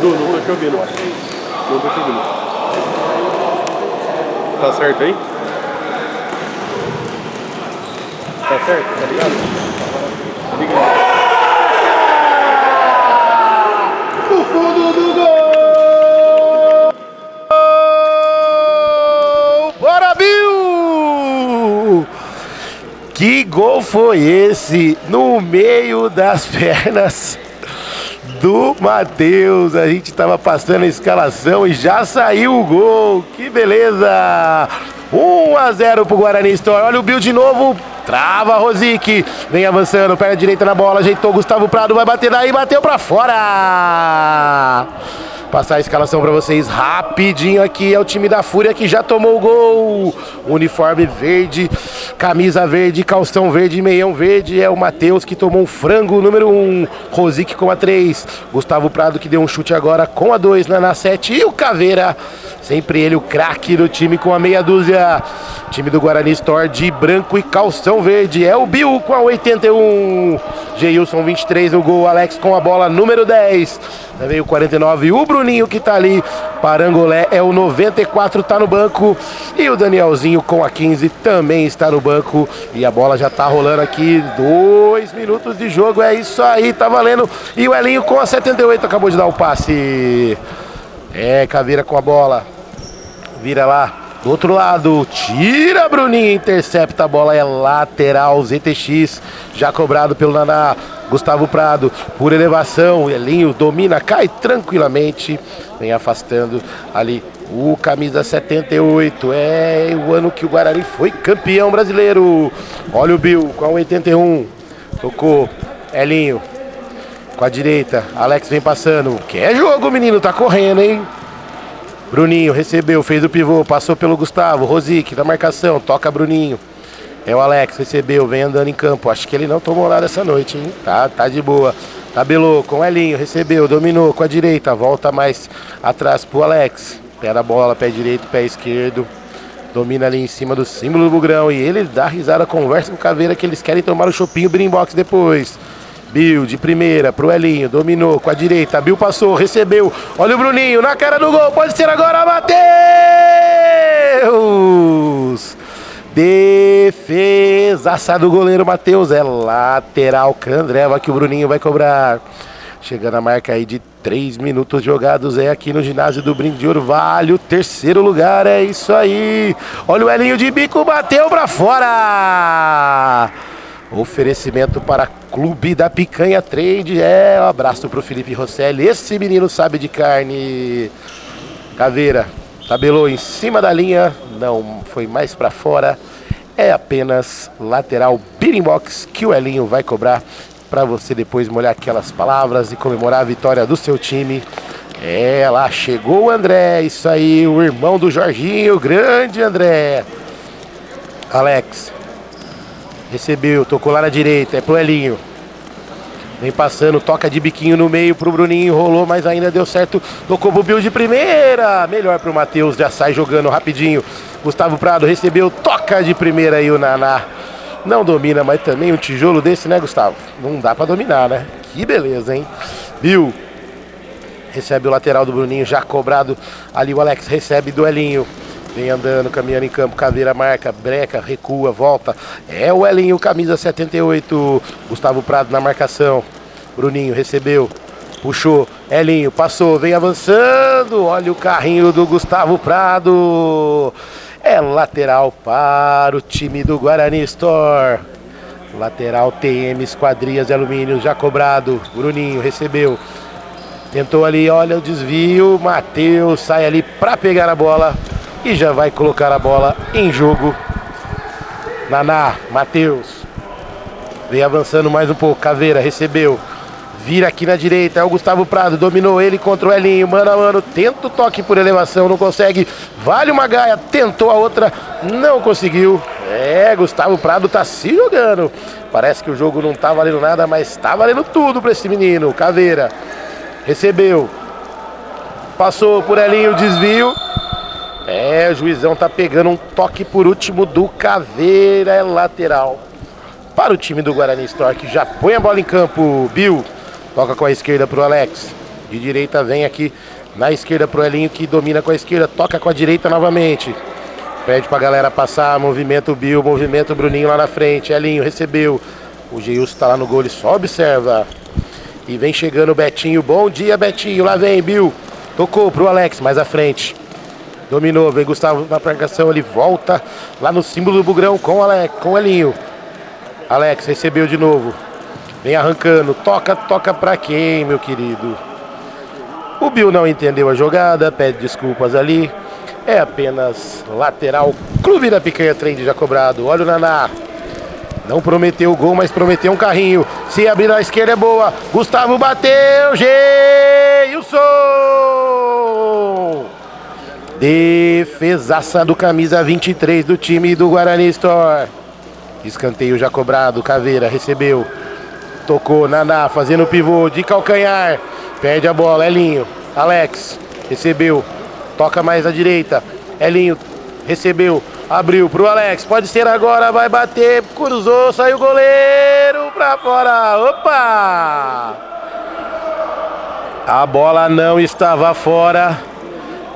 Não tô te ouvindo. Não tô te ouvindo. Tá certo aí? Tá certo, tá ligado? Ligado. No fundo do gol! Bora, Bill! Que gol foi esse? No meio das pernas do Matheus. A gente tava passando a escalação e já saiu o gol. Que beleza! 1-0 pro Guarani Store. Olha o Bill de novo. Trava Rosic, vem avançando, perna direita na bola, ajeitou Gustavo Prado, vai bater daí, bateu pra fora. Passar a escalação pra vocês rapidinho aqui, é o time da Fúria que já tomou o gol. Uniforme verde, camisa verde, calção verde, meião verde, é o Matheus que tomou um frango, número 1, Rosic com a 3, Gustavo Prado que deu um chute agora com a 2, na 7 e o Caveira, sempre ele o craque do time com a meia dúzia. Time do Guarani Store de branco e calção verde, é o Bill com a 81, Geilson 23 no gol, Alex com a bola número 10, aí veio o 49, o Bruninho que tá ali, Parangolé é o 94, tá no banco, e o Danielzinho com a 15 também está no banco, e a bola já tá rolando aqui, 2 minutos de jogo, é isso aí, tá valendo, e o Elinho com a 78 acabou de dar o passe, Caveira com a bola, vira lá, do outro lado, tira Bruninho, intercepta a bola, é lateral, ZTX, já cobrado pelo Naná, Gustavo Prado, por elevação, Elinho domina, cai tranquilamente, vem afastando ali o camisa 78, o ano que o Guarani foi campeão brasileiro, olha o Bill com a 81, tocou, Elinho, com a direita, Alex vem passando, que é jogo menino, tá correndo hein. Bruninho recebeu, fez o pivô, passou pelo Gustavo, Rosic na marcação, toca Bruninho. É o Alex, recebeu, vem andando em campo. Acho que ele não tomou nada essa noite, hein? Tá de boa. Tabelou com o Elinho, recebeu, dominou com a direita, volta mais atrás pro Alex. Pé da bola, pé direito, pé esquerdo. Domina ali em cima do símbolo do Bugrão. E ele dá risada, conversa com o Caveira que eles querem tomar o chopinho, Birimbox depois. Bill de primeira pro Elinho, dominou com a direita, Bill passou, recebeu, olha o Bruninho na cara do gol, pode ser agora, Matheus! Defesaça do goleiro Matheus, é lateral Candreva que o Bruninho vai cobrar. Chegando a marca aí de 3 minutos jogados, aqui no ginásio do Brinco de Orvalho, terceiro lugar, é isso aí. Olha o Elinho de bico, bateu pra fora! Oferecimento para Clube da Picanha Trade. Um abraço pro Felipe Rosselli. Esse menino sabe de carne. Caveira tabelou em cima da linha. Não foi mais para fora. É apenas lateral Birimbox que o Elinho vai cobrar para você depois molhar aquelas palavras e comemorar a vitória do seu time. Lá chegou o André. Isso aí, o irmão do Jorginho. Grande André. Alex recebeu, tocou lá na direita, é pro Elinho. Vem passando, toca de biquinho no meio pro Bruninho, rolou, mas ainda deu certo. Tocou pro Bill de primeira. Melhor pro Matheus, já sai jogando rapidinho. Gustavo Prado recebeu, toca de primeira aí o Naná. Não domina, mas também um tijolo desse, né, Gustavo? Não dá pra dominar, né? Que beleza, hein? Bill recebe o lateral do Bruninho, já cobrado. Ali o Alex recebe do Elinho. Vem andando, caminhando em campo, Caveira marca, breca, recua, volta. É o Elinho, camisa 78. Gustavo Prado na marcação. Bruninho recebeu, puxou, Elinho passou, vem avançando. Olha o carrinho do Gustavo Prado. É lateral para o time do Guarani Store. Lateral TM Esquadrias de Alumínio, já cobrado. Bruninho recebeu. Tentou ali, olha o desvio. Matheus sai ali para pegar a bola. E já vai colocar a bola em jogo. Naná, Matheus. Vem avançando mais um pouco. Caveira recebeu. Vira aqui na direita. É o Gustavo Prado. Dominou ele contra o Elinho. Mano a mano. Tenta o toque por elevação. Não consegue. Vale uma gaia. Tentou a outra. Não conseguiu. Gustavo Prado tá se jogando. Parece que o jogo não tá valendo nada, mas tá valendo tudo pra esse menino. Caveira. Recebeu. Passou por Elinho. Desvio. O juizão tá pegando um toque por último do Caveira, lateral para o time do Guarani Store, que já põe a bola em campo. Bill Toca com a esquerda pro Alex. De direita vem aqui na esquerda pro Elinho, que domina com a esquerda. Toca com a direita novamente. Pede pra galera passar. Movimento o Bill, movimento o Bruninho lá na frente. Elinho recebeu. O Geilson tá lá no gol, ele só observa. E vem chegando o Betinho. Bom dia, Betinho. Lá vem, Bill. Tocou pro Alex, mais à frente. Dominou, vem Gustavo na marcação. Ele volta lá no símbolo do Bugrão com o Elinho. Alex recebeu de novo. Vem arrancando. Toca pra quem, meu querido? O Bill não entendeu a jogada. Pede desculpas ali. É apenas lateral. Clube da Picanha Trend já cobrado. Olha o Naná. Não prometeu o gol, mas prometeu um carrinho. Se abrir na esquerda é boa. Gustavo bateu. Geilson! Defesaça do camisa 23 do time do Guarani Store. Escanteio já cobrado. Caveira recebeu. Tocou. Naná fazendo pivô de calcanhar. Perde a bola. Elinho. Alex recebeu. Toca mais à direita. Elinho recebeu. Abriu pro Alex. Pode ser agora. Vai bater. Cruzou. Saiu o goleiro pra fora. Opa! A bola não estava fora.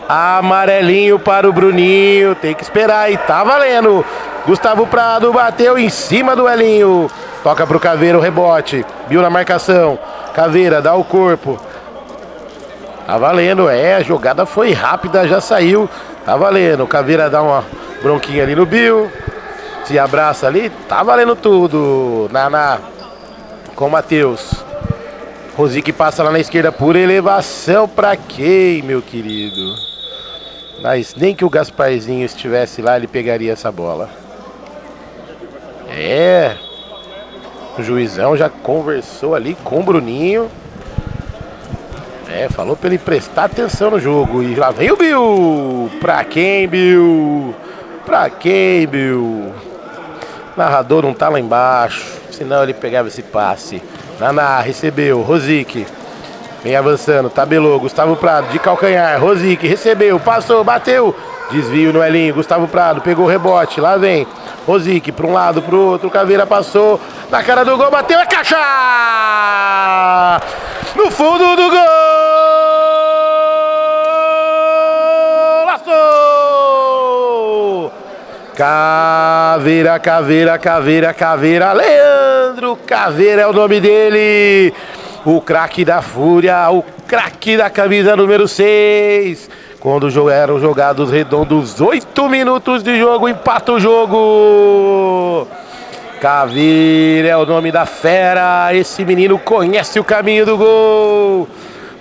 Amarelinho para o Bruninho. Tem que esperar. E tá valendo. Gustavo Prado bateu em cima do Elinho. Toca pro Caveira o rebote. Bill na marcação. Caveira dá o corpo. Tá valendo. A jogada foi rápida. Já saiu. Tá valendo. Caveira dá uma bronquinha ali no Bill. Se abraça ali. Tá valendo tudo. Naná com o Matheus. Rosique passa lá na esquerda por elevação. Pra quem, meu querido? Mas nem que o Gasparzinho estivesse lá, ele pegaria essa bola. O juizão já conversou ali com o Bruninho. Falou pra ele prestar atenção no jogo. E lá vem o Bill. Pra quem, Bill? Pra quem, Bill? O narrador não tá lá embaixo. Senão ele pegava esse passe. Naná recebeu. Rosique. Vem avançando. Tabelou. Gustavo Prado de calcanhar. Rosique recebeu. Passou. Bateu. Desvio no Elinho. Gustavo Prado pegou o rebote. Lá vem. Rosique para um lado, para o outro. Caveira passou. Na cara do gol. Bateu. É caixa! No fundo do gol! Laçou! Caveira, Caveira, Caveira, Caveira. Leandro Caveira é o nome dele. O craque da Fúria. O craque da camisa número 6. Quando eram jogados redondos 8 minutos de jogo, empata o jogo. Caveira é o nome da fera. Esse menino conhece o caminho do gol.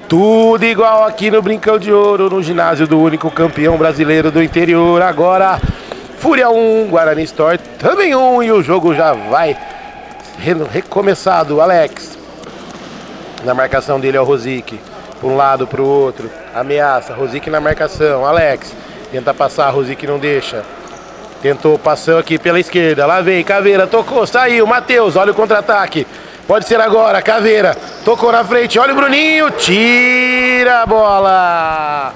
Tudo igual aqui no Brincão de Ouro, no ginásio do único campeão brasileiro do interior. Agora, Fúria 1, Guarani Store também 1. E o jogo já vai recomeçado. Alex, na marcação dele é o Rosique. Para um lado, para o outro. Ameaça. Rosique na marcação. Alex tenta passar. Rosique não deixa. Tentou. Passou aqui pela esquerda. Lá vem. Caveira. Tocou. Saiu. Matheus. Olha o contra-ataque. Pode ser agora. Caveira. Tocou na frente. Olha o Bruninho. Tira a bola.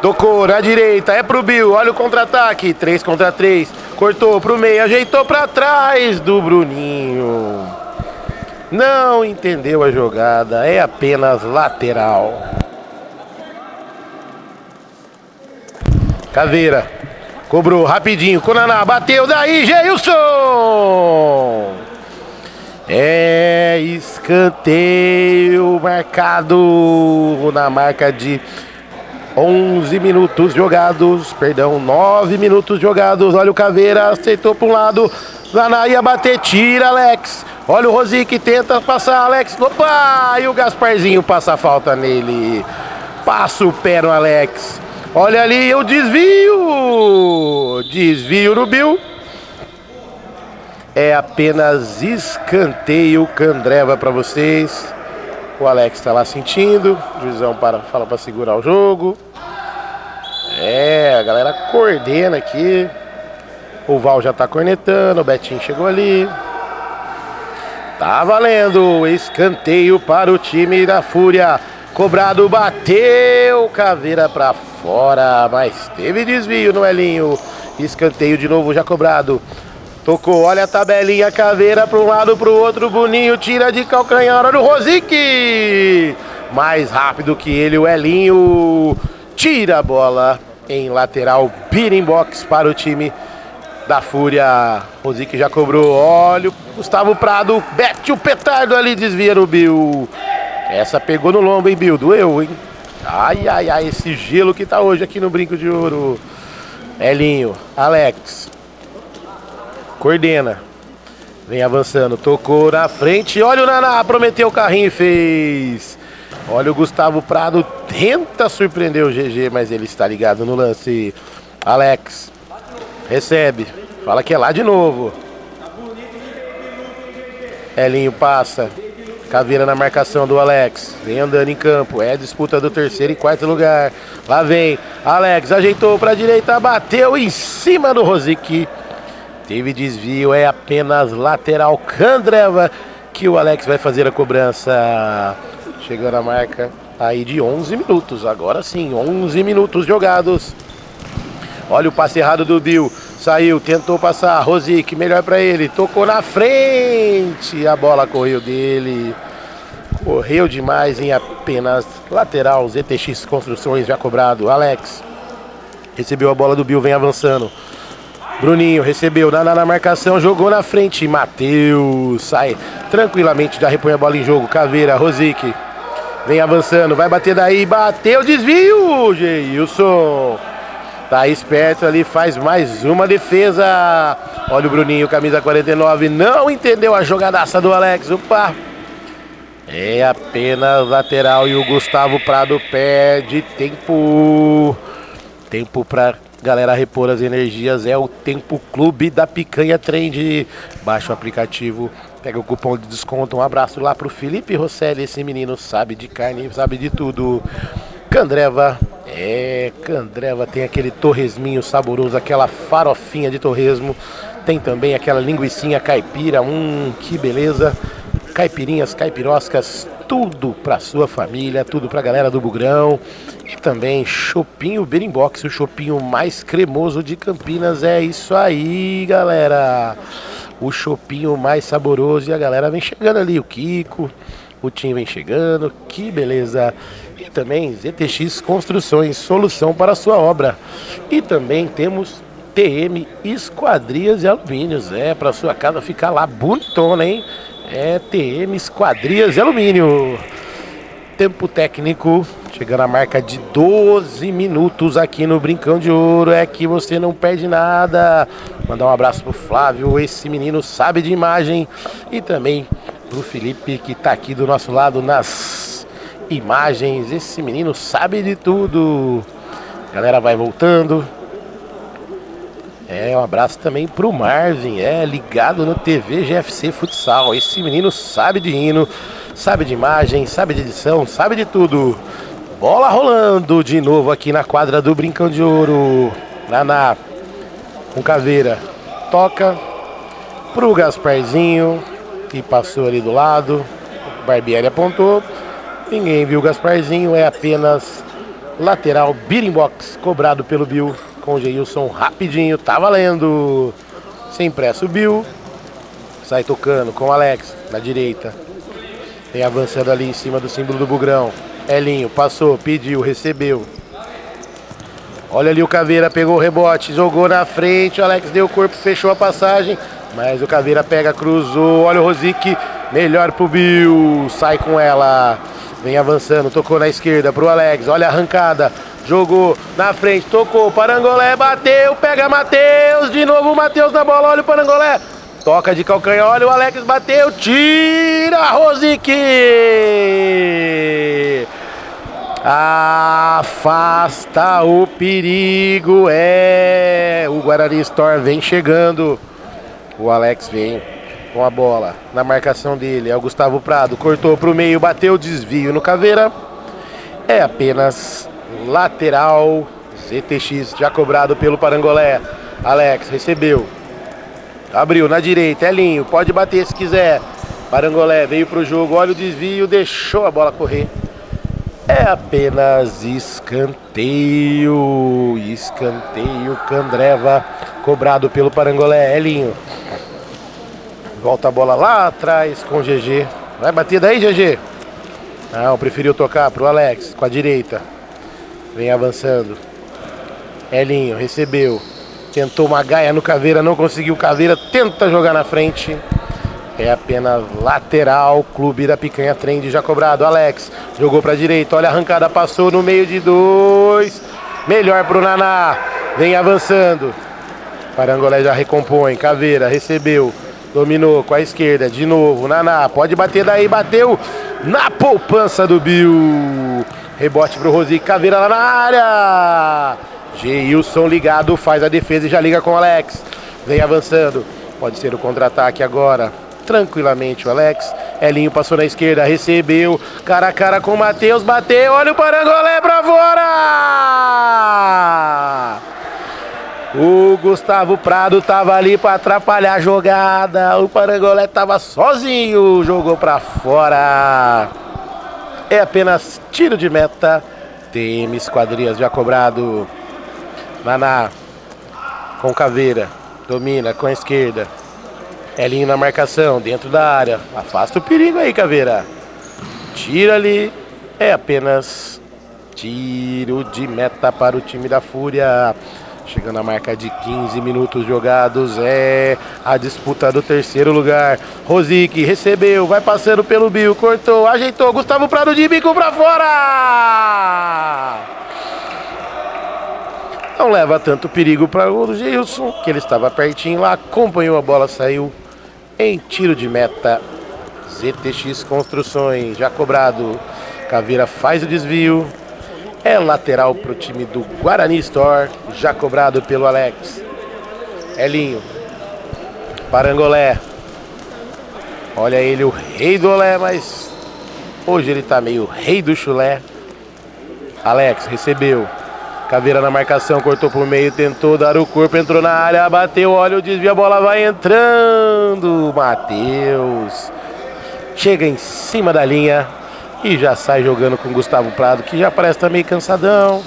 Tocou na direita. É pro Bill. Olha o contra-ataque. 3 contra 3. Cortou pro meio. Ajeitou para trás do Bruninho. Não entendeu a jogada, é apenas lateral. Caveira, cobrou rapidinho, Conaná, bateu daí, Geilson! Escanteio marcado na marca de 11 minutos jogados, perdão, 9 minutos jogados. Olha o Caveira, aceitou para um lado, Naná ia bater, tira Alex. Olha o Rosique, tenta passar, Alex. Opa! E o Gasparzinho passa a falta nele. Passa o pé no Alex. Olha ali o desvio. Desvio no Bill. É apenas escanteio Candreva para vocês. O Alex tá lá sentindo. O juizão fala para segurar o jogo. A galera coordena aqui. O Val já tá cornetando. O Betinho chegou ali. Tá valendo, escanteio para o time da Fúria. Cobrado, bateu, Caveira pra fora, mas teve desvio no Elinho. Escanteio de novo já cobrado. Tocou, olha a tabelinha, Caveira para um lado, para o outro, Boninho tira de calcanhar, olha o Rosic. Mais rápido que ele, o Elinho tira a bola em lateral, beating box para o time da Fúria. Rosic já cobrou, olha o Gustavo Prado, mete o petardo ali, desvia no Bill. Essa pegou no lombo, hein, Bill, doeu, hein? Ai, ai, ai, esse gelo que tá hoje aqui no Brinco de Ouro. Elinho, Alex coordena, vem avançando, tocou na frente, olha o Naná, prometeu o carrinho e fez. Olha o Gustavo Prado, tenta surpreender o GG, mas ele está ligado no lance. Alex recebe, fala que é lá de novo. Elinho passa, Caveira na marcação do Alex, vem andando em campo, é a disputa do terceiro e quarto lugar. Lá vem, Alex ajeitou para a direita, bateu em cima do Rosic. Teve desvio, é apenas lateral. Candreva, que o Alex vai fazer a cobrança. Chegando a marca aí de 11 minutos. Agora sim, 11 minutos jogados. Olha o passe errado do Bill. Saiu, tentou passar. Rosic, melhor para ele. Tocou na frente. A bola correu dele. Correu demais em apenas lateral. ZTX Construções já cobrado. Alex recebeu a bola do Bill, vem avançando. Bruninho recebeu, na marcação, jogou na frente, Matheus sai tranquilamente, já repõe a bola em jogo. Caveira, Rosic, vem avançando, vai bater daí, bateu, desvio, Geilson, tá esperto ali, faz mais uma defesa. Olha o Bruninho, camisa 49, não entendeu a jogadaça do Alex, opa, é apenas lateral e o Gustavo Prado perde tempo pra galera repor as energias. É o Tempo Clube da Picanha Trend. Baixa o aplicativo, pega o cupom de desconto. Um abraço lá pro Felipe Rosselli, esse menino sabe de carne, sabe de tudo. Candreva, Candreva tem aquele torresminho saboroso, aquela farofinha de torresmo. Tem também aquela linguicinha caipira, que beleza. Caipirinhas, caipiroscas, tudo pra sua família, tudo pra galera do Bugrão. E também chopinho Berimbox, o chopinho mais cremoso de Campinas. É isso aí, galera. O chopinho mais saboroso. E a galera vem chegando ali, o Kiko, o Tim vem chegando, que beleza. E também ZTX Construções, solução para a sua obra. E também temos TM Esquadrias e Alumínios, para sua casa ficar lá bonitona, hein? É TM Esquadrias e Alumínio. Tempo técnico, chegando a marca de 12 minutos aqui no Brincão de Ouro. É que você não perde nada. Mandar um abraço pro Flávio, esse menino sabe de imagem. E também pro Felipe, que tá aqui do nosso lado nas imagens. Esse menino sabe de tudo. A galera vai voltando. Um abraço também pro Marvin, ligado no TV GFC Futsal. Esse menino sabe de hino, sabe de imagem, sabe de edição, sabe de tudo. Bola rolando de novo aqui na quadra do Brincão de Ouro. Naná com Caveira, toca pro Gasparzinho, que passou ali do lado. Barbieri apontou, ninguém viu o Gasparzinho, é apenas lateral, beating box, cobrado pelo Bill. Com o Geilson rapidinho, tá valendo. Sem pressa o Bill. Sai tocando com o Alex na direita. Tem avançando ali em cima do símbolo do Bugrão. Elinho passou, pediu, recebeu. Olha ali o Caveira, pegou o rebote, jogou na frente. O Alex deu o corpo, fechou a passagem. Mas o Caveira pega, cruzou. Olha o Rosic, melhor pro Bill. Sai com ela. Vem avançando, tocou na esquerda pro Alex. Olha a arrancada. Jogou na frente, tocou, Parangolé, bateu, pega Matheus, de novo o Matheus na bola, olha o Parangolé, toca de calcanhar, olha o Alex, bateu, tira, Rosic, afasta o perigo, o Guarani Store vem chegando, o Alex vem com a bola, na marcação dele, é o Gustavo Prado, cortou pro meio, bateu, desvio no Caveira, é apenas lateral. ZTX já cobrado pelo Parangolé. Alex recebeu, abriu na direita, Elinho, pode bater se quiser. Parangolé veio pro jogo, olha o desvio, deixou a bola correr. É apenas escanteio. Escanteio, Candreva, cobrado pelo Parangolé. Elinho Volta a bola lá atrás com o GG. Vai bater daí, GG. Não, preferiu tocar pro Alex com a direita. Vem avançando. Elinho recebeu. Tentou uma gaia no Caveira, não conseguiu. Caveira tenta jogar na frente. É apenas lateral. Clube da Picanha Trend já cobrado. Alex jogou pra direita. Olha a arrancada, passou no meio de 2. Melhor pro Naná. Vem avançando. Parangolé já recompõe. Caveira recebeu. Dominou com a esquerda. De novo. Naná pode bater daí. Bateu na poupança do Bill. Rebote pro Rosique. Caveira lá na área. Geilson ligado. Faz a defesa e já liga com o Alex. Vem avançando. Pode ser o contra-ataque agora. Tranquilamente o Alex. Elinho passou na esquerda. Recebeu. Cara a cara com o Matheus. Bateu. Olha o Parangolé pra fora. O Gustavo Prado tava ali para atrapalhar a jogada. O Parangolé tava sozinho. Jogou para fora. É apenas tiro de meta. Tem esquadrias já cobrado. Naná com Caveira. Domina com a esquerda. Elinho na marcação. Dentro da área. Afasta o perigo aí, Caveira. Tira ali. É apenas tiro de meta para o time da Fúria. Chegando a marca de 15 minutos jogados, é a disputa do terceiro lugar. Rosique recebeu, vai passando pelo Bill, cortou, ajeitou, Gustavo Prado de bico pra fora! Não leva tanto perigo para o Geilson, que ele estava pertinho lá, acompanhou a bola, saiu em tiro de meta. ZTX Construções, já cobrado. Caveira faz o desvio. É lateral para o time do Guarani Store, já cobrado pelo Alex. Elinho. Parangolé. Olha ele, o rei do olé, mas hoje ele tá meio rei do chulé. Alex recebeu. Caveira na marcação, cortou por meio, tentou dar o corpo, entrou na área, bateu, olha o desvio, a bola vai entrando. Matheus. Chega em cima da linha. E já sai jogando com o Gustavo Prado, que já parece estar meio cansadão.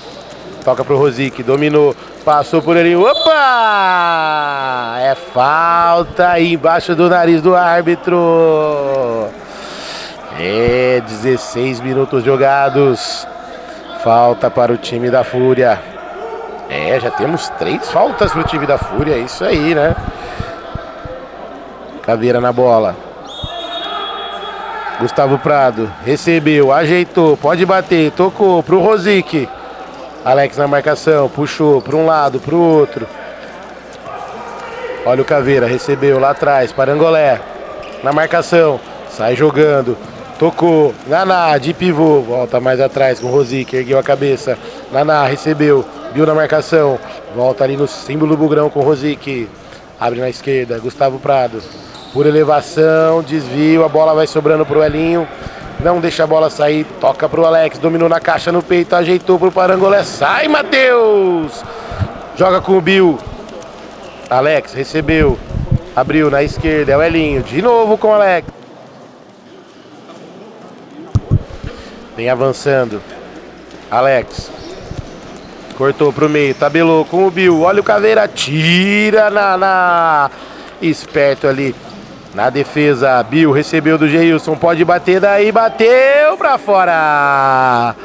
Toca pro Rosique, dominou, passou por ele. Opa! É falta aí embaixo do nariz do árbitro. É, 16 minutos jogados. Falta para o time da Fúria. É, já temos 3 faltas pro time da Fúria, é isso aí, né? Caveira na bola. Gustavo Prado recebeu, ajeitou, pode bater, tocou pro Rosique. Alex na marcação, puxou para um lado, pro outro. Olha o Caveira, recebeu lá atrás, Parangolé na marcação, sai jogando, tocou, Naná de pivô, volta mais atrás com o Rosique, ergueu a cabeça. Naná recebeu, Bill na marcação, volta ali no símbolo do Bugrão com o Rosique. Abre na esquerda, Gustavo Prado. Por elevação, desvio, a bola vai sobrando pro Elinho. Não deixa a bola sair, toca pro Alex, dominou na caixa no peito, ajeitou pro Parangolé. Sai, Matheus! Joga com o Bill. Alex recebeu, abriu na esquerda, é o Elinho. De novo com o Alex. Vem avançando. Alex. Cortou pro meio, tabelou com o Bill. Olha o Caveira, tira na esperto ali. Na defesa, Bill recebeu do Geilson, pode bater daí, bateu pra fora.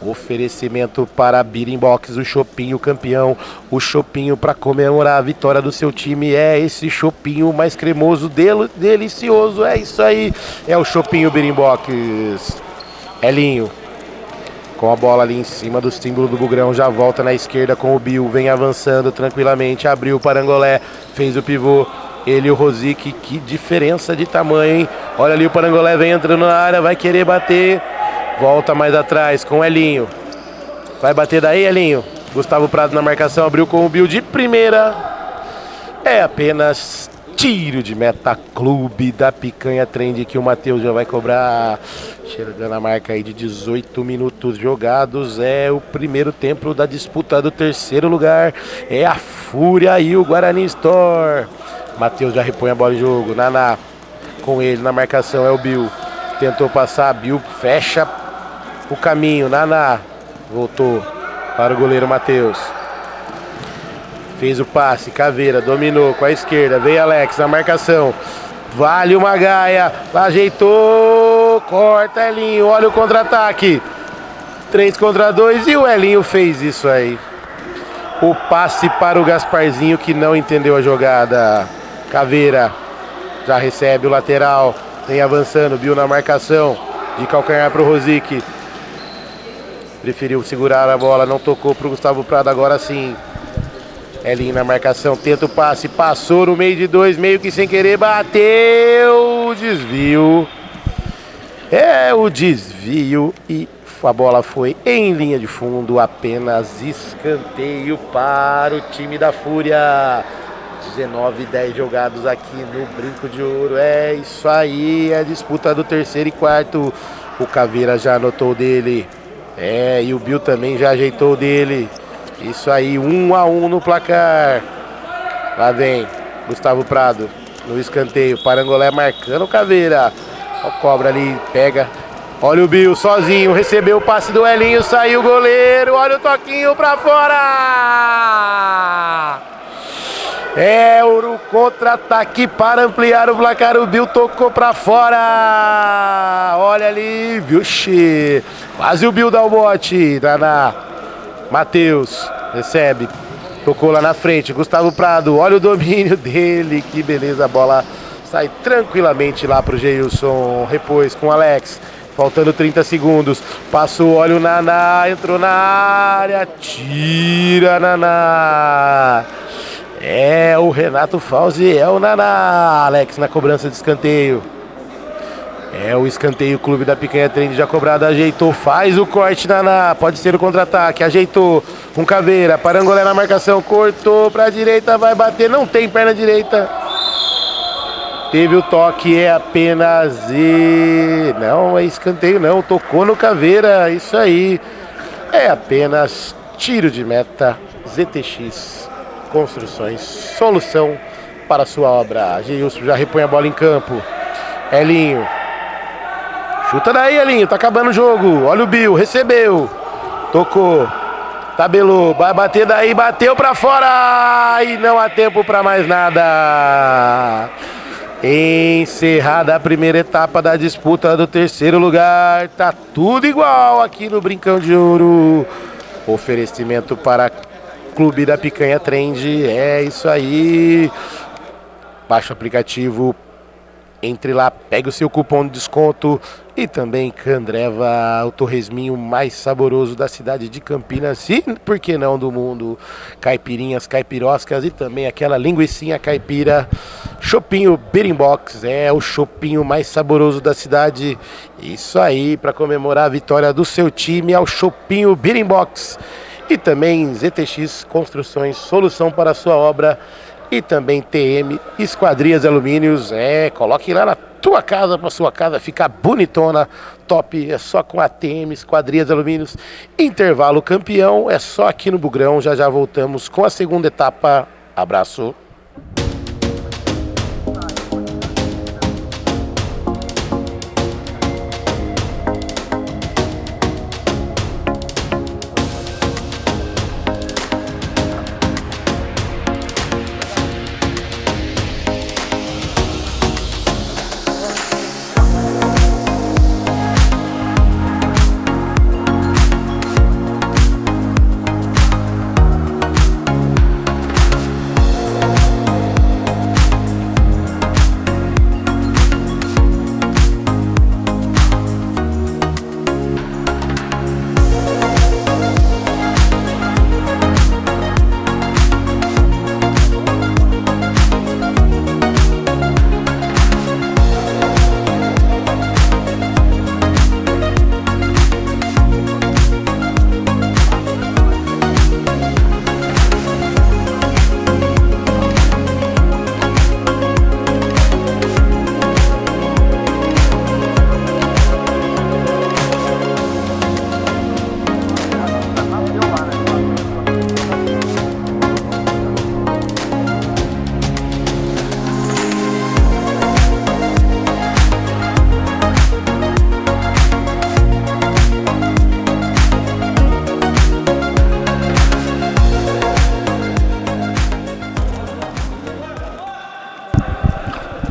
Oferecimento para Birimbox, o chopinho campeão, o chopinho para comemorar a vitória do seu time. É esse chopinho mais cremoso, delicioso, é isso aí. É o chopinho Birimbox. Elinho, com a bola ali em cima do símbolo do Bugrão, já volta na esquerda com o Bill, vem avançando tranquilamente, abriu o Parangolé, fez o pivô. Ele e o Rosique, que diferença de tamanho, hein? Olha ali o Parangolé, vem entrando na área, vai querer bater. Volta mais atrás com o Elinho. Vai bater daí, Elinho. Gustavo Prado na marcação, abriu com o Bill de primeira. É apenas tiro de meta. Clube da Picanha Trend, que o Matheus já vai cobrar. Chegando a marca aí de 18 minutos jogados. É o primeiro tempo da disputa do terceiro lugar. É a Fúria e o Guarani Store. Matheus já repõe a bola em jogo. Naná com ele na marcação, é o Bill. Tentou passar, Bill fecha o caminho. Naná voltou para o goleiro Matheus. Fez o passe, Caveira dominou com a esquerda. Veio Alex na marcação. Vale uma gaia. Ajeitou. Corta Elinho. Olha o contra-ataque. 3 contra 2 e o Elinho fez isso aí. O passe para o Gasparzinho que não entendeu a jogada. Caveira já recebe o lateral. Vem avançando. Bill na marcação. De calcanhar para o Rosic. Preferiu segurar a bola. Não tocou para o Gustavo Prado. Agora sim. Elinho na marcação, tenta o passe, passou no meio de 2, meio que sem querer, bateu, desvio. É o desvio e a bola foi em linha de fundo, apenas escanteio para o time da Fúria. 19-10 jogados aqui no Brinco de Ouro, é isso aí, é a disputa do terceiro e quarto. O Caveira já anotou dele, e o Bill também já ajeitou dele. Isso aí, 1-1 no placar. Lá vem Gustavo Prado no escanteio. Parangolé marcando o Caveira. O cobra ali, pega. Olha o Bill sozinho. Recebeu o passe do Elinho. Saiu o goleiro. Olha o toquinho pra fora. É o contra-ataque para ampliar o placar. O Bill tocou pra fora. Olha ali, vixe. Quase o Bill dá o bote. Daná. Matheus recebe, tocou lá na frente, Gustavo Prado, olha o domínio dele, que beleza, a bola sai tranquilamente lá pro Geilson, repôs com o Alex, faltando 30 segundos, passou, olha o Naná, entrou na área, tira Naná, é o Renato Fauzi, é o Naná, Alex na cobrança de escanteio. É o escanteio, Clube da Picanha Trend já cobrado, ajeitou, faz o corte, Naná, pode ser o contra-ataque, ajeitou, com Caveira, Parangolé na marcação, cortou pra direita, vai bater, não tem perna direita. Teve o toque, é apenas não é escanteio não, tocou no Caveira, isso aí. É apenas tiro de meta, ZTX, Construções, solução para a sua obra. Geilson já repõe a bola em campo, Elinho. Chuta daí, Elinho, tá acabando o jogo. Olha o Bill, recebeu. Tocou. Tabelou, vai bater daí, bateu pra fora. E não há tempo pra mais nada. Encerrada a primeira etapa da disputa do terceiro lugar. Tá tudo igual aqui no Brincão de Ouro. Oferecimento para Clube da Picanha Trend. É isso aí. Baixa o aplicativo. Entre lá, pegue o seu cupom de desconto e também Candreva, o torresminho mais saboroso da cidade de Campinas e, por que não, do mundo. Caipirinhas, caipiroscas e também aquela linguicinha caipira. Chopinho Beeringbox, é o chopinho mais saboroso da cidade. Isso aí, para comemorar a vitória do seu time, é o Chopinho Beeringbox. E também ZTX Construções, solução para a sua obra. E também TM Esquadrias Alumínios, coloque lá na tua casa, para sua casa ficar bonitona, top, é só com a TM Esquadrias Alumínios. Intervalo campeão, é só aqui no Bugrão, já já voltamos com a segunda etapa, abraço.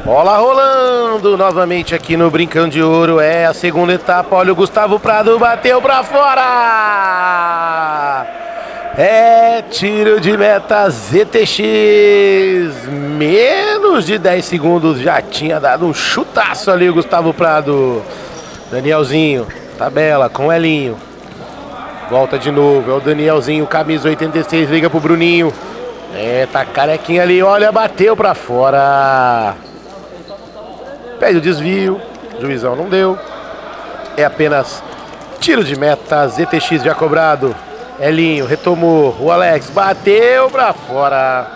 Bola rolando. valendo novamente aqui no Brincão de Ouro. É a segunda etapa. Olha o Gustavo Prado, bateu pra fora. É tiro de meta ZTX. Menos de 10 segundos já tinha dado um chutaço ali o Gustavo Prado. Danielzinho, tabela com o Elinho. Volta de novo, é o Danielzinho, camisa 86, liga pro Bruninho. É, tá carequinha ali, olha, bateu pra fora. Pede o desvio, juizão não deu. É apenas tiro de meta, ZTX já cobrado. Elinho, retomou, o Alex bateu pra fora.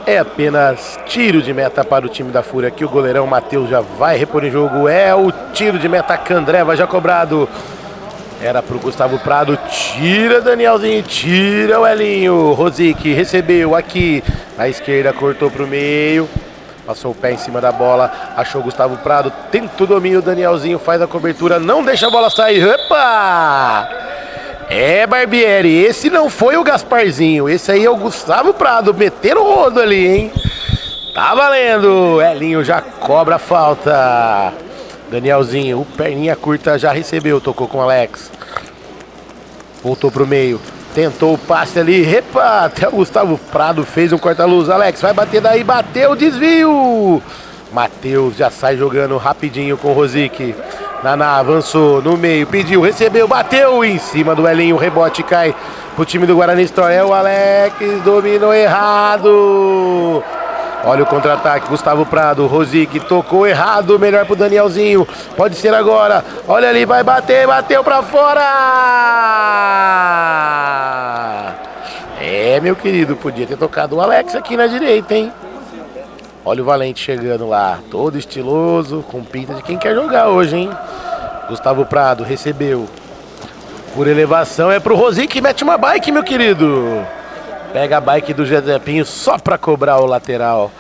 É apenas tiro de meta para o time da Fúria. Aqui o goleirão Matheus já vai repor em jogo. É o tiro de meta, Candreva já cobrado. Era pro Gustavo Prado, tira Danielzinho, tira o Elinho. Rosic recebeu aqui, na esquerda cortou pro meio. Passou o pé em cima da bola, achou o Gustavo Prado, tenta o domínio, o Danielzinho faz a cobertura, não deixa a bola sair. Opa! É, Barbieri, esse não foi o Gasparzinho, esse aí é o Gustavo Prado, metendo o rodo ali, hein? Tá valendo, Elinho já cobra a falta. Danielzinho, o perninha curta já recebeu, tocou com o Alex. Voltou pro meio, tentou o passe ali, repa, até o Gustavo Prado fez um corta-luz. Alex vai bater daí, bateu, desvio. Matheus já sai jogando rapidinho com o Rosic. Naná avançou no meio, pediu, recebeu, bateu em cima do Elinho, o rebote cai pro time do Guarani Store. É o Alex, dominou errado. Olha o contra-ataque, Gustavo Prado, Rosic tocou errado, melhor pro Danielzinho, pode ser agora, olha ali, vai bater, bateu pra fora! É, meu querido, podia ter tocado o Alex aqui na direita, hein? Olha o Valente chegando lá, todo estiloso, com pinta de quem quer jogar hoje, hein? Gustavo Prado recebeu, por elevação é pro Rosic que mete uma bike, meu querido! Pega a bike do Jezepinho só pra cobrar o lateral.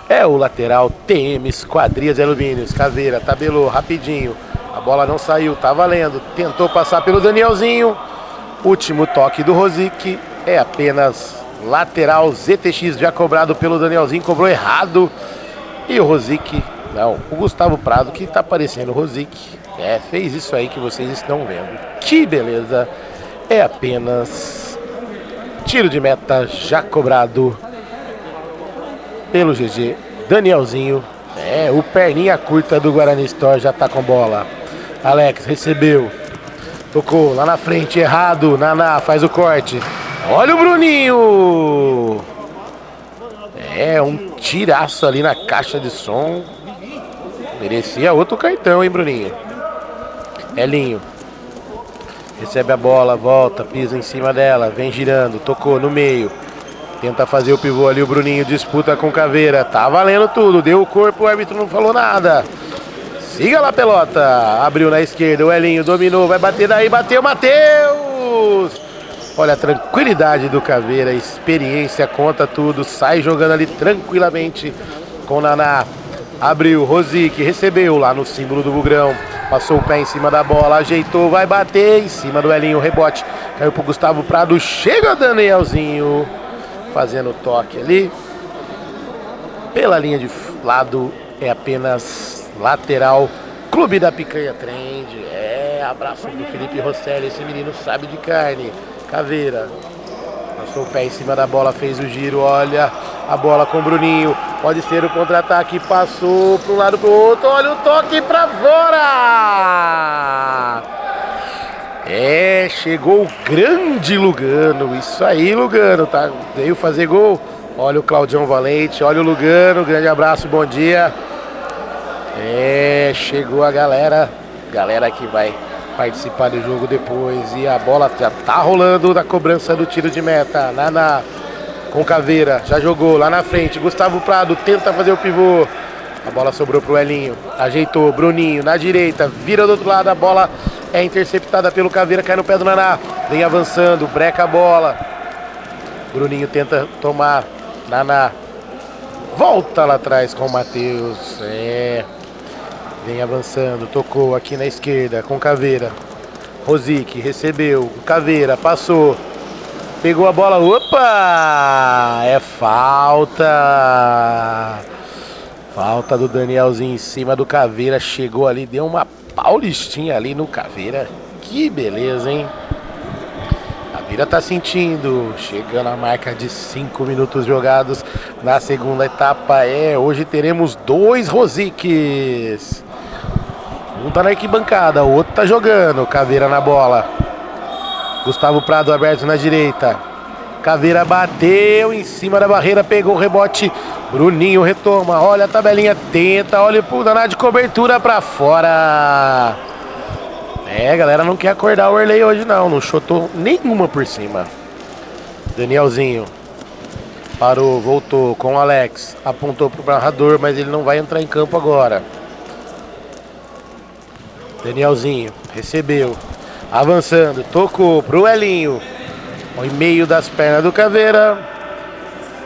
É o lateral TM Esquadrias de Alumínios. Caveira, tabelou rapidinho. A bola não saiu, tá valendo. Tentou passar pelo Danielzinho. Último toque do Rosic. É apenas lateral ZTX já cobrado pelo Danielzinho. Cobrou errado. E o Rosic, não, o Gustavo Prado que tá parecendo o Rosic. É, fez isso aí que vocês estão vendo. Que beleza. É apenas tiro de meta já cobrado pelo GG. Danielzinho, é, o perninha curta do Guarani Store já tá com bola. Alex recebeu, tocou lá na frente, errado. Naná faz o corte. Olha o Bruninho. É, um tiraço ali na caixa de som. Merecia outro cartão, hein, Bruninho. Elinho recebe a bola, volta, pisa em cima dela, vem girando, tocou no meio. Tenta fazer o pivô ali, o Bruninho disputa com Caveira. Tá valendo tudo, deu o corpo, o árbitro não falou nada. Siga lá, pelota. Abriu na esquerda, o Elinho dominou, vai bater daí, bateu, Matheus! Olha a tranquilidade do Caveira, experiência, conta tudo. Sai jogando ali tranquilamente com o Naná. Abriu, Rosic recebeu lá no símbolo do Bugrão. Passou o pé em cima da bola, ajeitou, vai bater em cima do Elinho, rebote. Caiu pro Gustavo Prado, chega Danielzinho. Fazendo toque ali. Pela linha de lado é apenas lateral. Clube da Picanha Trend. É, abraço do Felipe Rosselli, esse menino sabe de carne. Caveira. Passou o pé em cima da bola, fez o giro, olha a bola com o Bruninho. Pode ser o contra-ataque, passou para um lado para o outro, olha o toque para fora! É, chegou o grande Lugano, isso aí Lugano, tá? Veio fazer gol. Olha o Claudião Valente, olha o Lugano, grande abraço, bom dia. É, chegou a galera que vai participar do jogo depois. E a bola já tá rolando na cobrança do tiro de meta. Naná com Caveira, já jogou lá na frente. Gustavo Prado tenta fazer o pivô. A bola sobrou pro Elinho, ajeitou, Bruninho na direita, vira do outro lado, a bola é interceptada pelo Caveira, cai no pé do Naná. Vem avançando, breca a bola. Bruninho tenta tomar, Naná volta lá atrás com o Matheus. É, vem avançando, tocou aqui na esquerda com Caveira. Rosic recebeu, Caveira passou, pegou a bola, opa! É falta! Falta do Danielzinho em cima do Caveira. Chegou ali, deu uma paulistinha ali no Caveira. Que beleza, hein? Caveira tá sentindo. Chegando a marca de 5 minutos jogados na segunda etapa. Hoje teremos 2 Rosiques. Um tá na arquibancada, o outro tá jogando. Caveira na bola. Gustavo Prado aberto na direita. Caveira bateu em cima da barreira, pegou o rebote. Bruninho retoma, olha a tabelinha, tenta, olha o danado de cobertura pra fora. Galera, não quer acordar o Werley hoje não chutou nenhuma por cima. Danielzinho parou, voltou com o Alex, apontou pro narrador, mas ele não vai entrar em campo agora. Danielzinho recebeu, avançando, tocou pro Elinho. Ao meio das pernas do Caveira.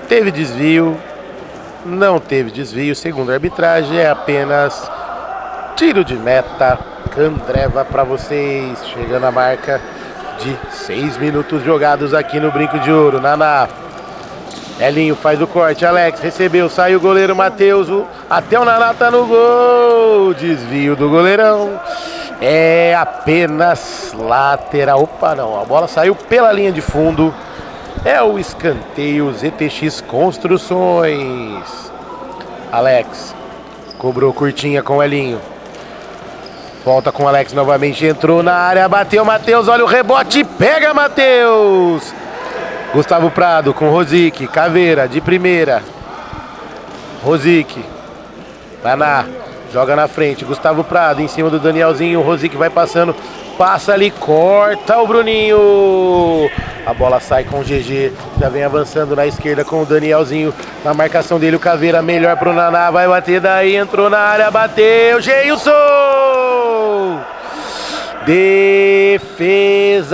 Teve desvio. Não teve desvio. Segundo a arbitragem, é apenas tiro de meta. Candreva para vocês. Chegando a marca de 6 minutos jogados aqui no Brinco de Ouro. Naná. Elinho faz o corte. Alex recebeu. Saiu o goleiro Matheus. Até o Naná tá no gol. Desvio do goleirão. É apenas lateral. Opa, não. A bola saiu pela linha de fundo. É o escanteio ZTX Construções. Alex cobrou curtinha com o Elinho. Volta com o Alex novamente. Entrou na área. Bateu Matheus. Olha o rebote. Pega Matheus. Gustavo Prado com Rosique. Caveira de primeira. Rosique. Naná. Joga na frente, Gustavo Prado em cima do Danielzinho, o Rosique vai passando, passa ali, corta o Bruninho. A bola sai com o GG, já vem avançando na esquerda com o Danielzinho, na marcação dele o Caveira, melhor pro Naná, vai bater daí, entrou na área, bateu, Geilson!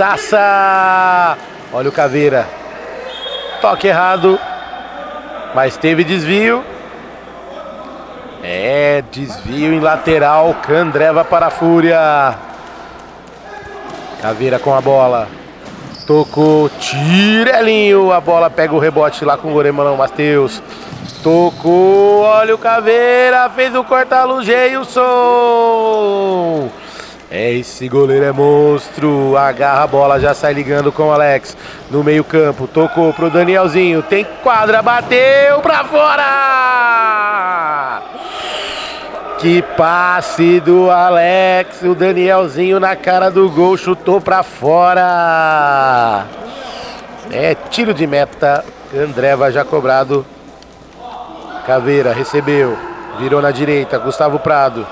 Defesaça! Olha o Caveira, toque errado, mas teve desvio. Desvio em lateral, Candreva para a Fúria. Caveira com a bola. Tocou, Tirelinho. A bola pega o rebote lá com o goleiro Matheus. Tocou, olha o Caveira. Fez o corta-luz, Geilson. Esse goleiro é monstro. Agarra a bola, já sai ligando com o Alex. No meio campo, tocou pro Danielzinho. Tem quadra, bateu pra fora. Que passe do Alex, o Danielzinho na cara do gol, chutou pra fora. Tiro de meta, Candreva já cobrado. Caveira recebeu, virou na direita, Gustavo Prado.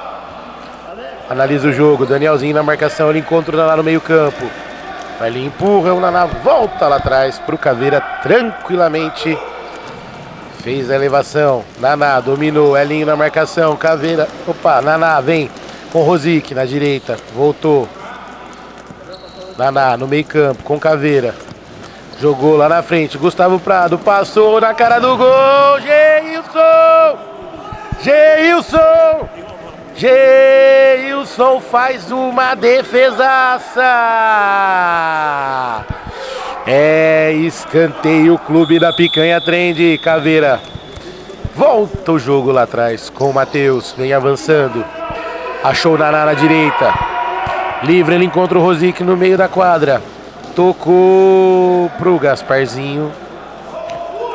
Analisa o jogo, Danielzinho na marcação, ele encontra o Naná no meio campo. Ele empurra, o Naná volta lá atrás pro Caveira tranquilamente. Fez a elevação, Naná dominou, Elinho na marcação, Caveira, opa, Naná vem com Rosique na direita, voltou. Naná no meio campo com Caveira, jogou lá na frente, Gustavo Prado, passou na cara do gol, Geilson! Geilson! Geilson faz uma defesaça! Escanteio, Clube da Picanha Trend. Caveira volta o jogo lá atrás com o Matheus, vem avançando, achou o Naná na direita, livre, ele encontra o Rosique no meio da quadra, tocou pro Gasparzinho,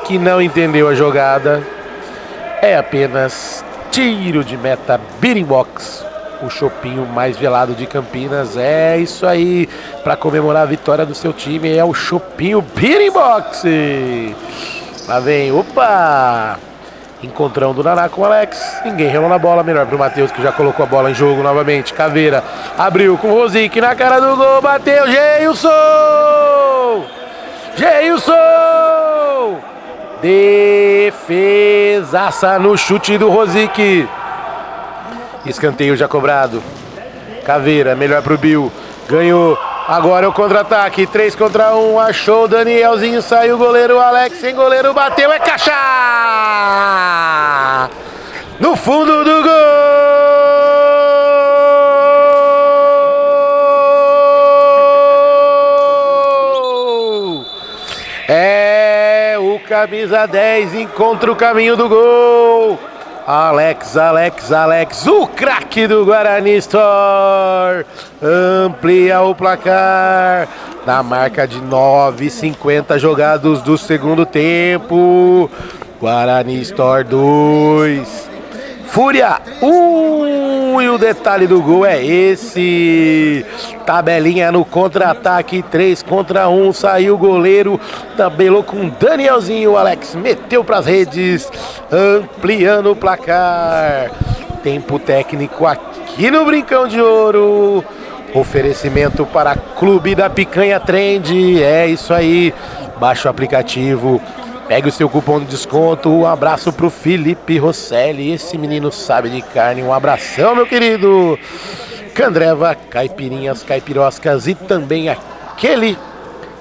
que não entendeu a jogada. É apenas tiro de meta, beating box. O chopinho mais gelado de Campinas. É isso aí, para comemorar a vitória do seu time, é o chopinho beating box. Lá vem, opa, encontrão do Naná com o Alex, ninguém relou na bola, melhor pro Matheus, que já colocou a bola em jogo novamente. Caveira abriu com o Rosique na cara do gol, bateu, Geilson! Geilson! Defesaça no chute do Rosique. Escanteio já cobrado. Caveira, melhor pro Bill. Ganhou. Agora é o contra-ataque. 3 contra 1. Achou o Danielzinho. Saiu o goleiro Alex. Sem goleiro. Bateu. É caixa! No fundo do gol! O camisa 10 encontra o caminho do gol. Alex, o craque do Guarani Store, amplia o placar na marca de 9:50 jogados do segundo tempo. Guarani Store 2, Fúria 1, e o detalhe do gol é esse. Tabelinha no contra-ataque, 3 contra 1, saiu o goleiro, tabelou com Danielzinho, o Alex meteu pras redes, ampliando o placar. Tempo técnico aqui no Brincão de Ouro. Oferecimento para Clube da Picanha Trend, é isso aí, baixa o aplicativo, pegue o seu cupom de desconto. Um abraço pro Felipe Rosselli, esse menino sabe de carne, um abração, meu querido. Candreva, caipirinhas, caipiroscas e também aquele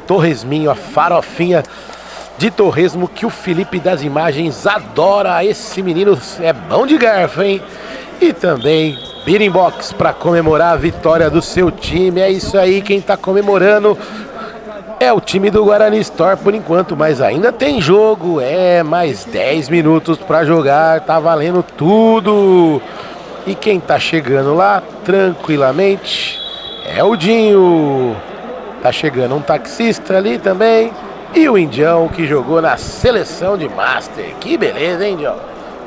torresminho, a farofinha de torresmo que o Felipe das Imagens adora. Esse menino é bom de garfo, hein? E também Beating Box para comemorar a vitória do seu time. É isso aí, quem tá comemorando é o time do Guarani Store por enquanto, mas ainda tem jogo. É, mais 10 minutos para jogar, tá valendo tudo. E quem tá chegando lá tranquilamente é o Dinho. Tá chegando um taxista ali também. E o Indião, que jogou na seleção de Master. Que beleza, hein, Indião?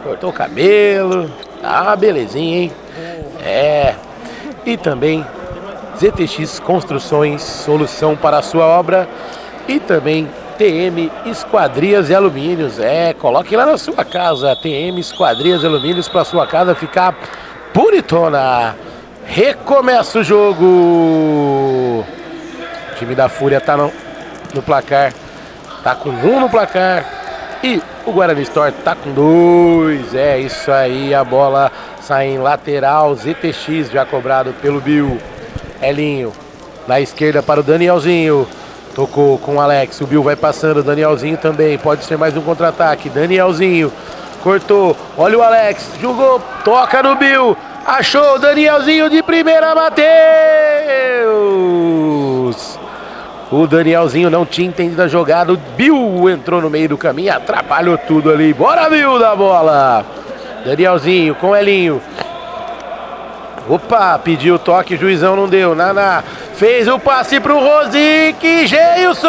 Cortou o cabelo. Tá uma belezinha, hein? É. E também ZTX Construções, solução para a sua obra. E também TM Esquadrias e Alumínios. É, coloque lá na sua casa. TM Esquadrias e Alumínios para sua casa ficar bonitona. Recomeça o jogo. O time da Fúria tá no placar. Tá com 1 no placar. E o Guarani Store tá com 2. É isso aí. A bola sai em lateral. ZTX já cobrado pelo Bill. Elinho na esquerda para o Danielzinho. Tocou com o Alex. O Bill vai passando. Danielzinho também. Pode ser mais um contra-ataque. Danielzinho cortou. Olha o Alex. Jogou. Toca no Bill. Achou o Danielzinho de primeira. Matheus. O Danielzinho não tinha entendido a jogada. O Bill entrou no meio do caminho. Atrapalhou tudo ali. Bora, Bill, da bola. Danielzinho com o Elinho. Opa, pediu o toque, o juizão não deu. Naná fez o passe pro Rosique. Geilson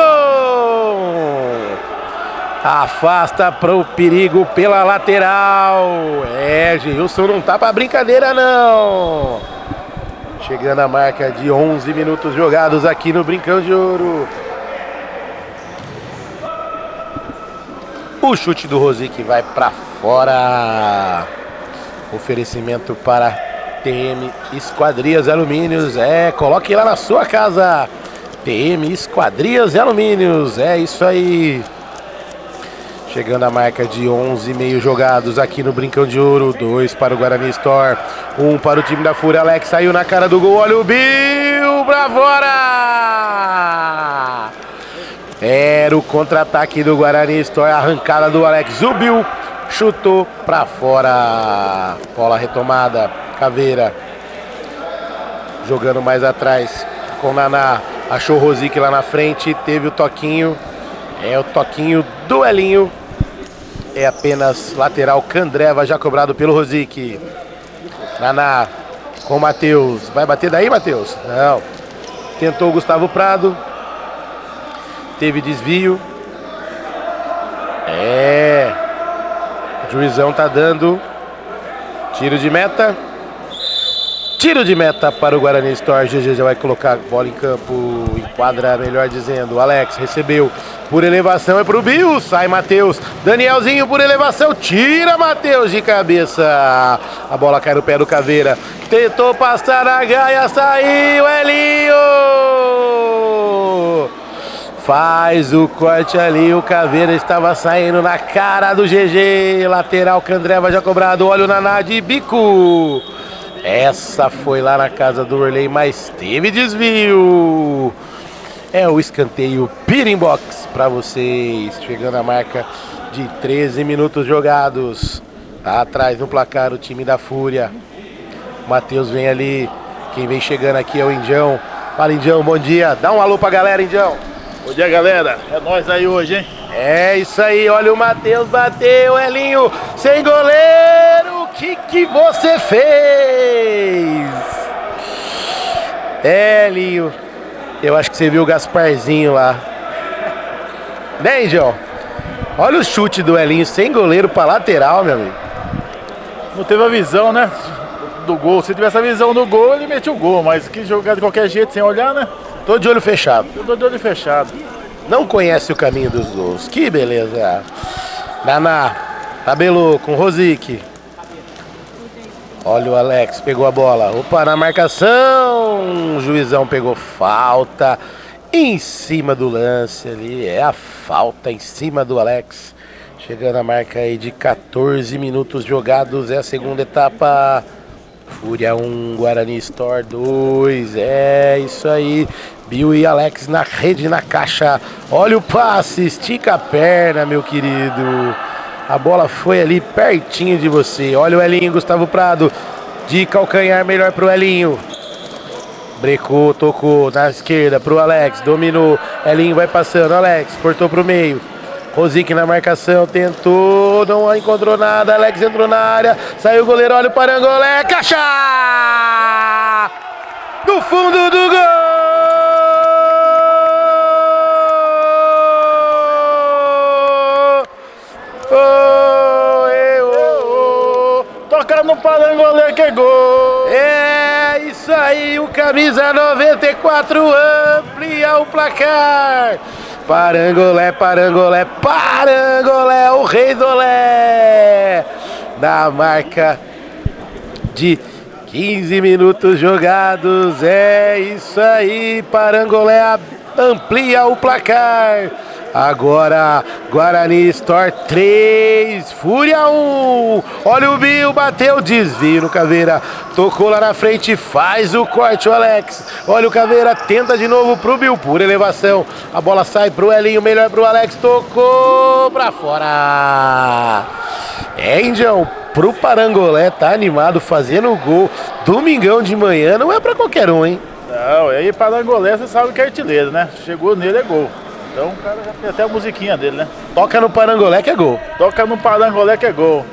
afasta pro perigo pela lateral. É, Geilson não tá pra brincadeira, não. Chegando a marca de 11 minutos jogados aqui no Brincão de Ouro. O chute do Rosique vai pra fora. Oferecimento para TM Esquadrias e Alumínios. É, coloque lá na sua casa. TM Esquadrias e Alumínios. É isso aí. Chegando a marca de 11,5 jogados aqui no Brincão de Ouro. 2 para o Guarani Store. 1 para o time da Fúria. Alex saiu na cara do gol. Olha o Bill pra fora. Era o contra-ataque do Guarani Store. Arrancada do Alex. O Bill chutou pra fora. Bola retomada. Caveira jogando mais atrás com Naná. Achou o Rosique lá na frente. Teve o toquinho. É o toquinho do Elinho. É apenas lateral. Candreva já cobrado pelo Rosique. Naná com o Matheus. Vai bater daí, Matheus? Não. Tentou o Gustavo Prado. Teve desvio. É. O juizão tá dando tiro de meta. Tiro de meta para o Guarani Store. GG já vai colocar a bola em campo. Enquadra, melhor dizendo. Alex recebeu por elevação. É pro Bill. Sai Matheus. Danielzinho por elevação. Tira Matheus de cabeça. A bola cai no pé do Caveira. Tentou passar na gaia. Saiu Elinho. Faz o corte ali. O Caveira estava saindo na cara do GG. Lateral Candreva já cobrado. Olha o Naná de bico. Essa foi lá na casa do Orley, mas teve desvio. É o escanteio Beating Box para vocês. Chegando a marca de 13 minutos jogados. Tá atrás no placar o time da Fúria. O Matheus vem ali. Quem vem chegando aqui é o Indião. Fala, Indião, bom dia. Dá um alô pra galera, Indião. Bom dia, galera. É nóis aí hoje, hein? É isso aí. Olha o Matheus, bateu, Elinho. Sem goleiro. que você fez? Elinho, eu acho que você viu o Gasparzinho lá. Né, Indião? Olha o chute do Elinho, sem goleiro pra lateral, meu amigo. Não teve a visão, né? Do gol. Se tivesse a visão do gol, ele metia o gol. Mas que jogar de qualquer jeito, sem olhar, né? Tô de olho fechado. Eu tô de olho fechado. Não conhece o caminho dos gols. Que beleza. Naná, tabelou com Rosic. Olha o Alex, pegou a bola. Opa, na marcação. O juizão pegou falta. Em cima do lance ali. É a falta em cima do Alex. Chegando a marca aí de 14 minutos jogados. É a segunda etapa. Fúria 1, Guarani Store 2. É isso aí. Bill e Alex na rede, na caixa. Olha o passe, estica a perna, meu querido. A bola foi ali pertinho de você. Olha o Elinho, Gustavo Prado. De calcanhar, melhor pro Elinho. Brecou, tocou na esquerda pro Alex. Dominou. Elinho vai passando. Alex cortou pro meio. Rosic na marcação, tentou, não encontrou nada. Alex entrou na área. Saiu o goleiro, olha o Parangolé. Caixa! No fundo do gol! Toca no Parangolé que é gol! É isso aí, o camisa 94 amplia o placar. Parangolé, Parangolé, Parangolé, o rei do Lé. Na marca de 15 minutos jogados. É isso aí, Parangolé amplia o placar. Agora, Guarani Store 3, Fúria 1. Olha o Bill, bateu, desvio no Caveira. Tocou lá na frente, faz o corte o Alex. Olha o Caveira, tenta de novo pro Bill, por elevação. A bola sai pro Elinho, melhor pro Alex, tocou pra fora. É, Indião, pro Parangolé, tá animado, fazendo o gol. Domingão de manhã, não é pra qualquer um, hein? Não, aí Parangolé, você sabe que é artilheiro, né? Chegou nele, é gol. Então o cara já tem até a musiquinha dele, né? Toca no Parangolé que é gol. Toca no Parangolé que é gol.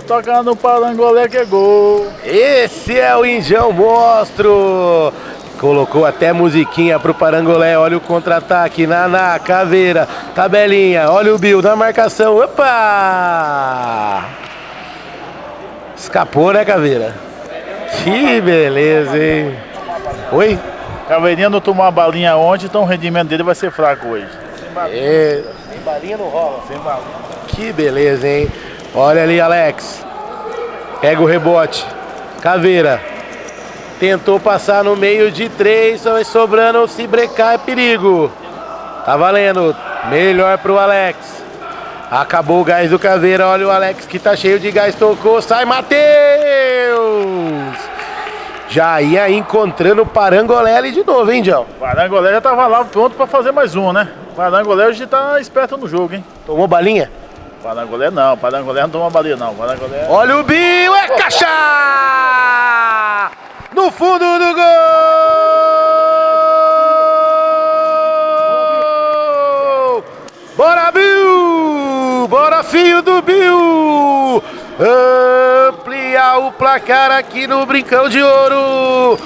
Toca no Parangolé que é gol. Esse é o Indião Monstro. Colocou até musiquinha pro Parangolé. Olha o contra-ataque. Naná, Caveira, tabelinha. Olha o Bill na marcação. Opa! Escapou, né, Caveira? Que beleza, hein? Oi? Caveirinha não tomou uma balinha ontem, então o rendimento dele vai ser fraco hoje. Sem balinha não rola. Sem balinha. Que beleza, hein? Olha ali, Alex. Pega o rebote. Caveira. Tentou passar no meio de 3, só vai sobrando, se brecar é perigo. Tá valendo. Melhor pro Alex. Acabou o gás do Caveira. Olha o Alex que tá cheio de gás. Tocou. Sai, Matheus! Já ia encontrando o Parangolé ali de novo, hein, Dião? O Parangolé já tava lá pronto pra fazer mais um, né? O Parangolé hoje tá esperto no jogo, hein? Tomou balinha? Parangolé não toma balinha não. Parangolé... Olha o Bill, é caixa! No fundo do gol! Bora, Bill! Bora, filho do Bill! Ampliar o placar aqui no Brincão de Ouro.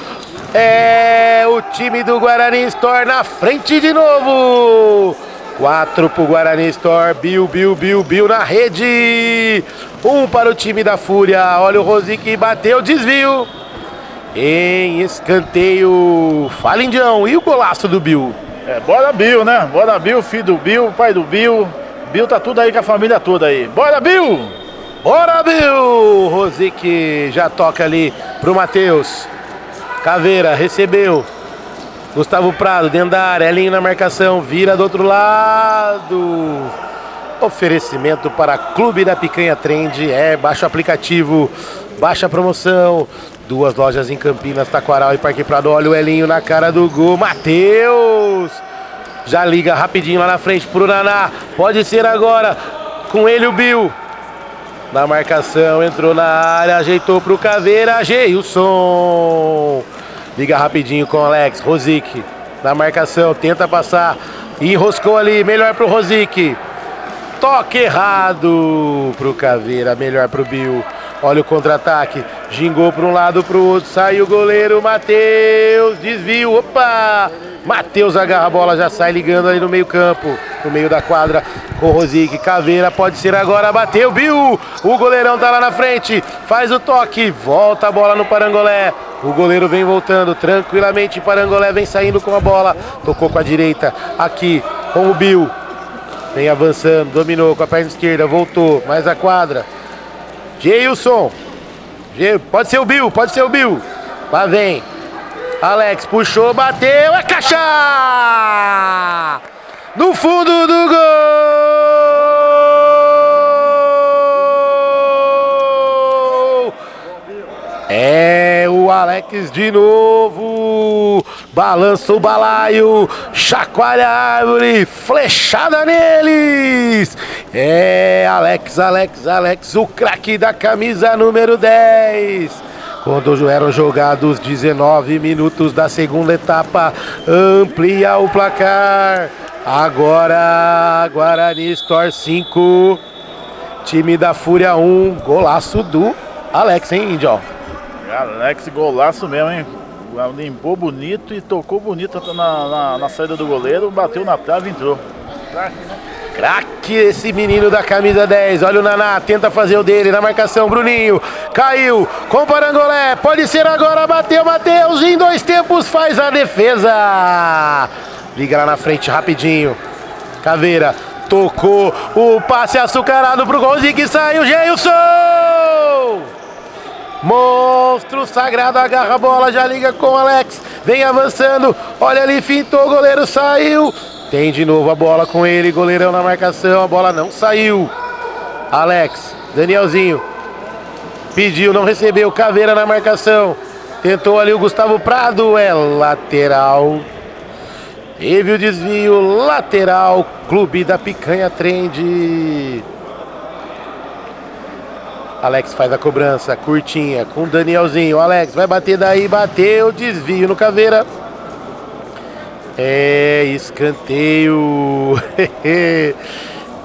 É o time do Guarani Store na frente de novo. 4 pro Guarani Store. Bill na rede. 1 para o time da Fúria. Olha o Rosic, bateu, desvio. Em escanteio. Fala, Indião. E o golaço do Bill? É, bora Bill, né? Bora Bill, filho do Bill, pai do Bill. Bill tá tudo aí com a família toda aí. Bora, Bill! Bora, Bill! Rosic já toca ali pro Matheus. Caveira recebeu. Gustavo Prado dentro da área. Elinho na marcação. Vira do outro lado. Oferecimento para Clube da Picanha Trend. Baixa o aplicativo. Baixa a promoção. 2 lojas em Campinas, Taquaral e Parque Prado. Olha o Elinho na cara do gol. Matheus! Já liga rapidinho lá na frente pro Naná. Pode ser agora. Com ele o Bill. Na marcação, entrou na área, ajeitou pro Caveira, Geilson. Liga rapidinho com o Alex, Rosic. Na marcação, tenta passar, enroscou ali, melhor pro Rosic. Toque errado pro Caveira, melhor pro Bill. Olha o contra-ataque, gingou para um lado, para o outro, saiu o goleiro, Matheus, desvio, opa! Matheus agarra a bola, já sai ligando ali no meio campo, no meio da quadra, com o Rosique, Caveira, pode ser agora, bateu, Bill! O goleirão tá lá na frente, faz o toque, volta a bola no Parangolé, o goleiro vem voltando tranquilamente, Parangolé vem saindo com a bola, tocou com a direita, aqui com o Bill, vem avançando, dominou com a perna esquerda, voltou, mais a quadra, Geilson, pode ser o Bill, lá vem, Alex puxou, bateu, é caixa! No fundo do gol! É o Alex de novo, balança o balaio, chacoalha a árvore, flechada neles! É Alex, o craque da camisa número 10. Quando eram jogados 19 minutos da segunda etapa, amplia o placar. Agora, Guarani Store 5, time da Fúria 1, golaço do Alex, hein, Índio? Alex, golaço mesmo, hein? Limpou bonito e tocou bonito na saída do goleiro, bateu na trave e entrou. Craque esse menino da camisa 10, olha o Naná, tenta fazer o dele na marcação, Bruninho, caiu com o Parangolé, pode ser agora, bateu, Matheus, em 2 tempos faz a defesa, liga lá na frente rapidinho, Caveira, tocou, o passe açucarado pro golzinho que saiu, Geilson! Monstro sagrado, agarra a bola, já liga com o Alex, vem avançando, olha ali, fintou, o goleiro saiu, tem de novo a bola com ele, goleirão na marcação, a bola não saiu, Alex, Danielzinho, pediu, não recebeu, Caveira na marcação, tentou ali o Gustavo Prado, é lateral, teve o desvio, lateral, Clube da Picanha Trend. Alex faz a cobrança, curtinha, com o Danielzinho. Alex vai bater daí, bateu, desvio no Caveira. É, escanteio.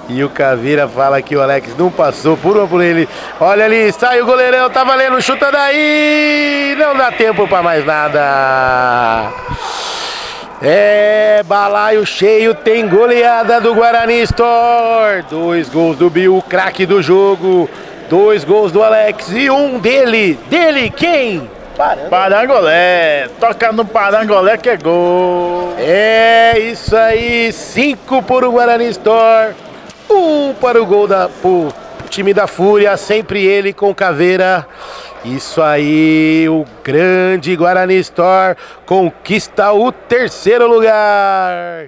E o Caveira fala que o Alex não passou por uma por ele. Olha ali, sai o goleirão, tá valendo, chuta daí. Não dá tempo pra mais nada. É, balaio cheio, tem goleada do Guarani Store. 2 gols do Bill, craque do jogo. 2 gols do Alex e um dele quem? Parangolé, toca no Parangolé que é gol. É isso aí, 5 para o Guarani Store, 1 para o gol pro time da Fúria, sempre ele com Caveira. Isso aí, o grande Guarani Store conquista o 3º lugar.